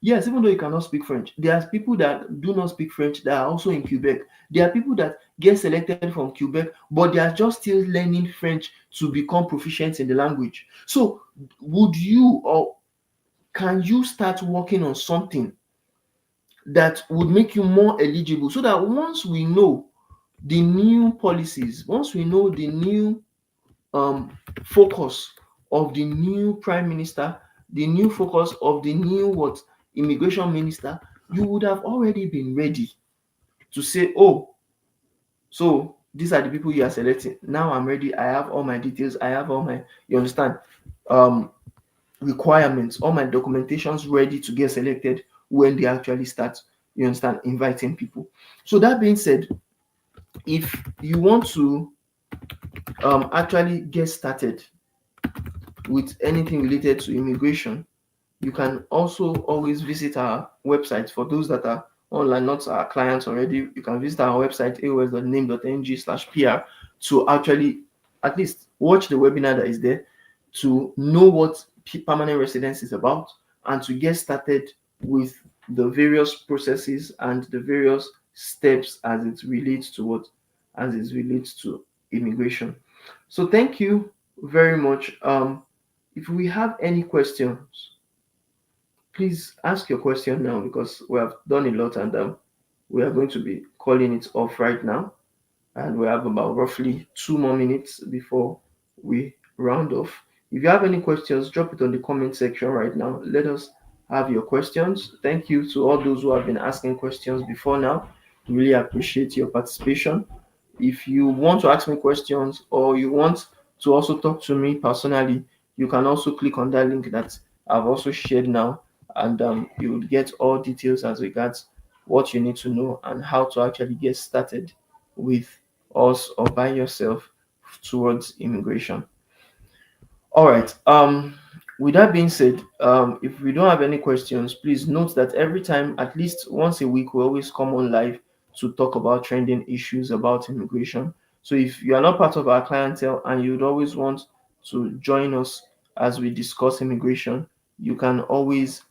Yes, even though you cannot speak French, there are people that do not speak French that are also in Quebec. There are people that get selected from Quebec, but they are just still learning French to become proficient in the language. So, would you, or can you start working on something that would make you more eligible, so that once we know the new policies, once we know the new focus of the new prime minister, the new focus of the new immigration minister, you would have already been ready to say, oh, so these are the people you are selecting. Now I'm ready. I have all my details. I have all my, you understand, um, requirements, all my documentations ready to get selected when they actually start, you understand, inviting people. So that being said, if you want to actually get started with anything related to immigration, you can also always visit our website. For those that are online, not our clients already, you can visit our website, aos.name.ng/pr, to actually at least watch the webinar that is there, to know what permanent residence is about, and to get started with the various processes and the various steps as it relates to immigration. So thank you very much. If we have any questions, please ask your question now, because we have done a lot, and we are going to be calling it off right now. And we have about roughly 2 more minutes before we round off. If you have any questions, drop it on the comment section right now. Let us have your questions. Thank you to all those who have been asking questions before now. Really appreciate your participation. If you want to ask me questions, or you want to also talk to me personally, you can also click on that link that I've also shared now, and you will get all details as regards what you need to know and how to actually get started with us or by yourself towards immigration. All right. With that being said, if we don't have any questions, please note that every time, at least once a week, we always come on live to talk about trending issues about immigration. So if you are not part of our clientele and you'd always want to join us as we discuss immigration, you can always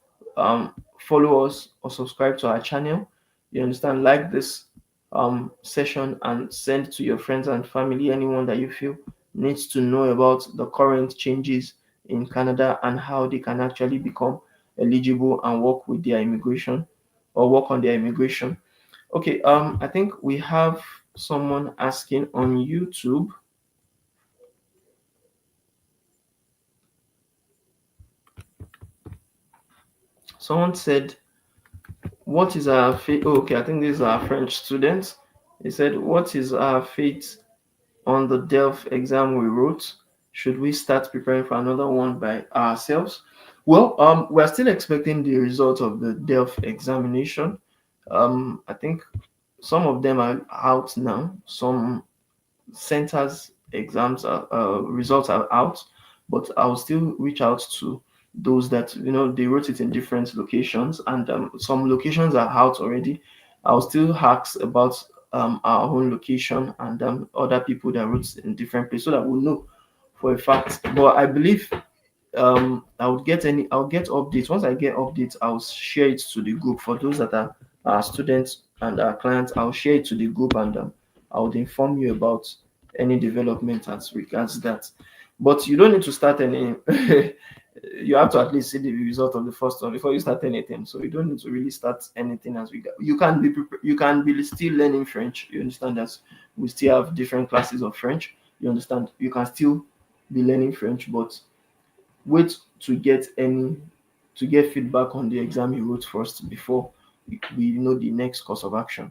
follow us or subscribe to our channel. You understand? Like this session and send to your friends and family, anyone that you feel needs to know about the current changes in Canada and how they can actually become eligible and work with their immigration, or work on their immigration. Okay, I think we have someone asking on YouTube. Someone said, what is our fate? Oh, okay, I think this is our French student. He said, what is our fate on the DELF exam we wrote? Should we start preparing for another one by ourselves? Well, we're still expecting the result of the DELF examination. I think some of them are out now. Some centers exams results are out, but I'll still reach out to those that they wrote it in different locations, and some locations are out already. I'll still ask about our own location and other people that wrote in different places so that we'll know for a fact. But I believe I'll get updates. Once I get updates, I'll share it to the group for those that are students and our clients. I'll share it to the group, and I would inform you about any development as regards that. But you don't need to start any. You have to at least see the result of the first one before you start anything. So you don't need to really start anything as we go. You can be still learning French. You understand that we still have different classes of French. You understand? You can still be learning French, but wait to get feedback on the exam you wrote first before we know the next course of action.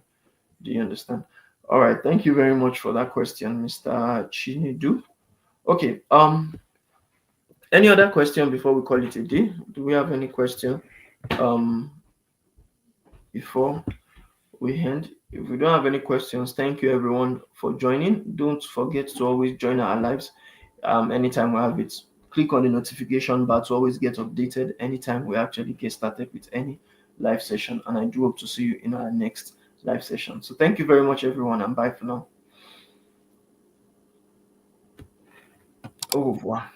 Do you understand? All right. Thank you very much for that question, Mr. Chinedu. Okay. Any other question before we call it a day? Do we have any question um before we end? If we don't have any questions, thank you everyone for joining. Don't forget to always join our lives anytime we have it. Click on the notification bar to always get updated anytime we actually get started with any live session. And I do hope to see you in our next live session. So thank you very much, everyone, and bye for now. Au revoir.